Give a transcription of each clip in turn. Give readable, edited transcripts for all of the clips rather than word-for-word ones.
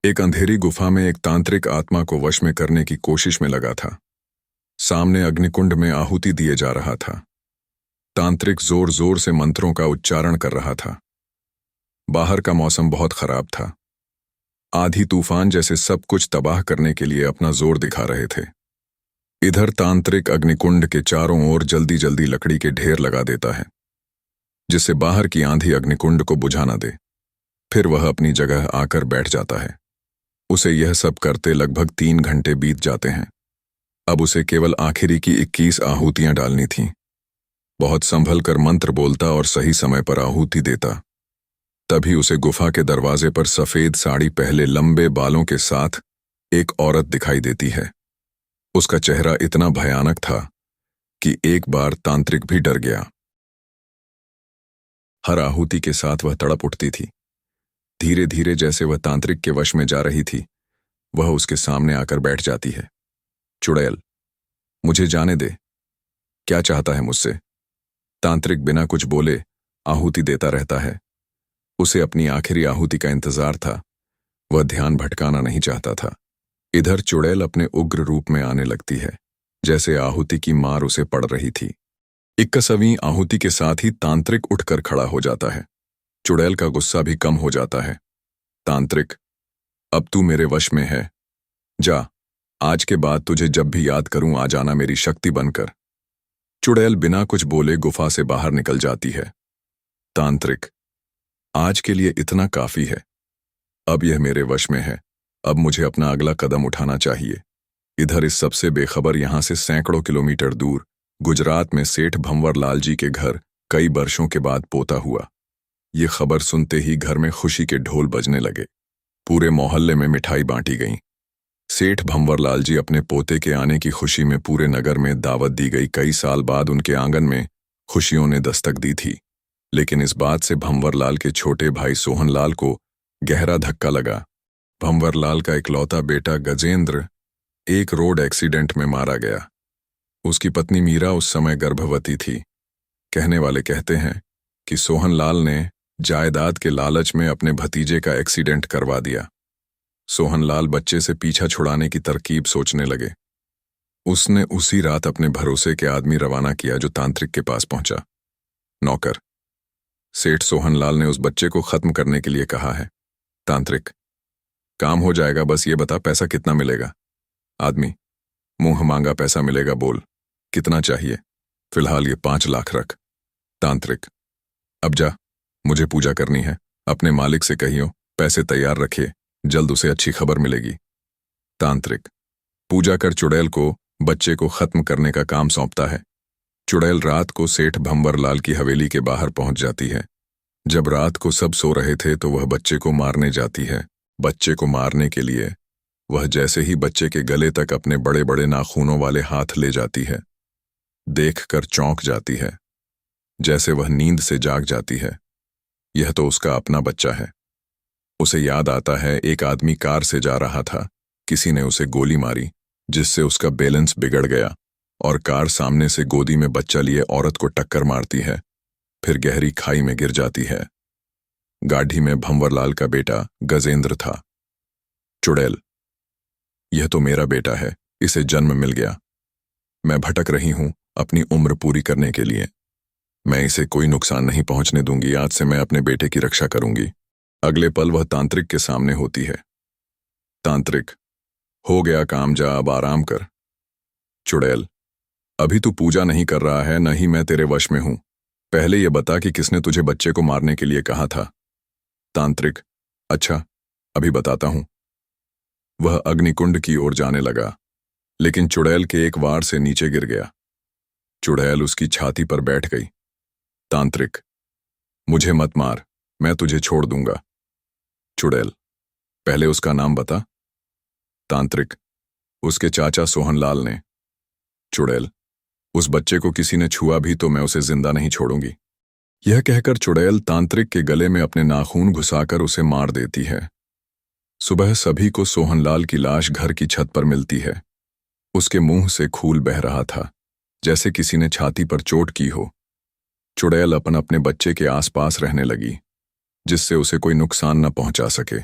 एक अंधेरी गुफा में एक तांत्रिक आत्मा को वश में करने की कोशिश में लगा था। सामने अग्निकुंड में आहुति दिए जा रहा था। तांत्रिक जोर जोर से मंत्रों का उच्चारण कर रहा था। बाहर का मौसम बहुत खराब था। आंधी तूफान जैसे सब कुछ तबाह करने के लिए अपना जोर दिखा रहे थे। इधर तांत्रिक अग्निकुंड के चारों ओर जल्दी जल्दी लकड़ी के ढेर लगा देता है, जिससे बाहर की आंधी अग्निकुंड को बुझा न दे। फिर वह अपनी जगह आकर बैठ जाता है। उसे यह सब करते लगभग 3 घंटे बीत जाते हैं। अब उसे केवल आखिरी की 21 आहुतियां डालनी थीं। बहुत संभल कर मंत्र बोलता और सही समय पर आहुति देता। तभी उसे गुफा के दरवाजे पर सफेद साड़ी पहले लंबे बालों के साथ एक औरत दिखाई देती है। उसका चेहरा इतना भयानक था कि एक बार तांत्रिक भी डर गया। हर आहुति के साथ वह तड़प उठती थी। धीरे धीरे जैसे वह तांत्रिक के वश में जा रही थी, वह उसके सामने आकर बैठ जाती है। चुड़ैल, मुझे जाने दे। क्या चाहता है मुझसे? तांत्रिक बिना कुछ बोले आहुति देता रहता है। उसे अपनी आखिरी आहुति का इंतजार था। वह ध्यान भटकाना नहीं चाहता था। इधर चुड़ैल अपने उग्र रूप में आने लगती है, जैसे आहुति की मार उसे पड़ रही थी। 21वीं आहुति के साथ ही तांत्रिक उठकर खड़ा हो जाता है। चुड़ैल का गुस्सा भी कम हो जाता है। तांत्रिक, अब तू मेरे वश में है। जा, आज के बाद तुझे जब भी याद करूं आ जाना मेरी शक्ति बनकर। चुड़ैल बिना कुछ बोले गुफा से बाहर निकल जाती है। तांत्रिक, आज के लिए इतना काफी है। अब यह मेरे वश में है। अब मुझे अपना अगला कदम उठाना चाहिए। इधर इस सबसे बेखबर यहां से सैकड़ों किलोमीटर दूर गुजरात में सेठ भंवर लाल जी के घर कई वर्षों के बाद पोता हुआ। ये खबर सुनते ही घर में खुशी के ढोल बजने लगे। पूरे मोहल्ले में मिठाई बांटी गई। सेठ भंवरलाल जी अपने पोते के आने की खुशी में पूरे नगर में दावत दी गई। कई साल बाद उनके आंगन में खुशियों ने दस्तक दी थी, लेकिन इस बात से भंवरलाल के छोटे भाई सोहनलाल को गहरा धक्का लगा। भंवरलाल का इकलौता बेटा गजेंद्र एक रोड एक्सीडेंट में मारा गया। उसकी पत्नी मीरा उस समय गर्भवती थी। कहने वाले कहते हैं कि सोहनलाल ने जायदाद के लालच में अपने भतीजे का एक्सीडेंट करवा दिया। सोहनलाल बच्चे से पीछा छुड़ाने की तरकीब सोचने लगे। उसने उसी रात अपने भरोसे के आदमी रवाना किया जो तांत्रिक के पास पहुंचा। नौकर, सेठ सोहनलाल ने उस बच्चे को खत्म करने के लिए कहा है। तांत्रिक, काम हो जाएगा, बस ये बता पैसा कितना मिलेगा। आदमी, मुंह मांगा पैसा मिलेगा, बोल कितना चाहिए। फिलहाल ये 5 लाख रख। तांत्रिक, अब जा, मुझे पूजा करनी है। अपने मालिक से कहियो पैसे तैयार रखे, जल्द उसे अच्छी खबर मिलेगी। तांत्रिक पूजा कर चुड़ैल को बच्चे को खत्म करने का काम सौंपता है। चुड़ैल रात को सेठ भंवरलाल की हवेली के बाहर पहुंच जाती है। जब रात को सब सो रहे थे तो वह बच्चे को मारने जाती है। बच्चे को मारने के लिए वह जैसे ही बच्चे के गले तक अपने बड़े बड़े नाखूनों वाले हाथ ले जाती है, देखकर चौंक जाती है। जैसे वह नींद से जाग जाती है। यह तो उसका अपना बच्चा है। उसे याद आता है एक आदमी कार से जा रहा था। किसी ने उसे गोली मारी, जिससे उसका बैलेंस बिगड़ गया और कार सामने से गोदी में बच्चा लिए औरत को टक्कर मारती है, फिर गहरी खाई में गिर जाती है। गाड़ी में भंवरलाल का बेटा गजेंद्र था। चुड़ैल, यह तो मेरा बेटा है, इसे जन्म मिल गया। मैं भटक रही हूं अपनी उम्र पूरी करने के लिए। मैं इसे कोई नुकसान नहीं पहुंचने दूंगी। आज से मैं अपने बेटे की रक्षा करूंगी। अगले पल वह तांत्रिक के सामने होती है। तांत्रिक, हो गया काम, जा अब आराम कर। चुड़ैल, अभी तू पूजा नहीं कर रहा है, न ही मैं तेरे वश में हूं। पहले यह बता कि किसने तुझे बच्चे को मारने के लिए कहा था। तांत्रिक, अच्छा, अभी बताता हूं। वह अग्निकुंड की ओर जाने लगा, लेकिन चुड़ैल के एक वार से नीचे गिर गया। चुड़ैल उसकी छाती पर बैठ गई। तांत्रिक, मुझे मत मार, मैं तुझे छोड़ दूंगा। चुड़ैल, पहले उसका नाम बता। तांत्रिक, उसके चाचा सोहनलाल ने। चुड़ैल, उस बच्चे को किसी ने छुआ भी तो मैं उसे जिंदा नहीं छोड़ूंगी। यह कहकर चुड़ैल तांत्रिक के गले में अपने नाखून घुसाकर उसे मार देती है। सुबह सभी को सोहनलाल की लाश घर की छत पर मिलती है। उसके मुंह से खून बह रहा था, जैसे किसी ने छाती पर चोट की हो। चुड़ैल अपन अपने बच्चे के आसपास रहने लगी, जिससे उसे कोई नुकसान न पहुंचा सके।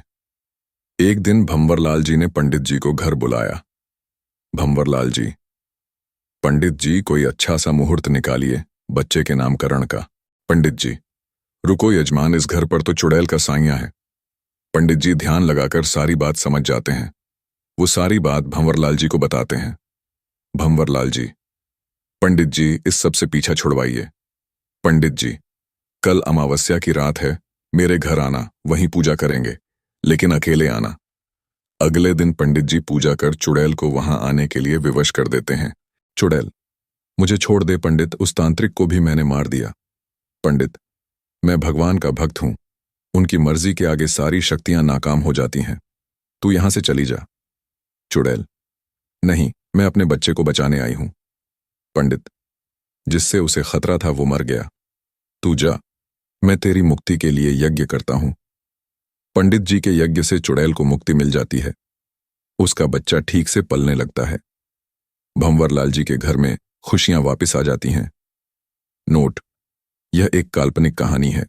एक दिन भंवरलाल जी ने पंडित जी को घर बुलाया। भंवरलाल जी, पंडित जी कोई अच्छा सा मुहूर्त निकालिए बच्चे के नामकरण का। पंडित जी, रुको यजमान, इस घर पर तो चुड़ैल का साइयां है। पंडित जी ध्यान लगाकर सारी बात समझ जाते हैं। वो सारी बात भंवरलाल जी को बताते हैं। भंवरलाल जी, पंडित जी इस सब से पीछा छुड़वाइए। पंडित जी, कल अमावस्या की रात है, मेरे घर आना, वहीं पूजा करेंगे, लेकिन अकेले आना। अगले दिन पंडित जी पूजा कर चुड़ैल को वहां आने के लिए विवश कर देते हैं। चुड़ैल, मुझे छोड़ दे पंडित, उस तांत्रिक को भी मैंने मार दिया। पंडित, मैं भगवान का भक्त हूं, उनकी मर्जी के आगे सारी शक्तियां नाकाम हो जाती हैं, तू यहां से चली जा। चुड़ैल, नहीं, मैं अपने बच्चे को बचाने आई हूं। पंडित, जिससे उसे खतरा था वो मर गया, तू जा, मैं तेरी मुक्ति के लिए यज्ञ करता हूं। पंडित जी के यज्ञ से चुड़ैल को मुक्ति मिल जाती है, उसका बच्चा ठीक से पलने लगता है। भंवरलाल जी के घर में खुशियां वापस आ जाती हैं। नोट: यह एक काल्पनिक कहानी है।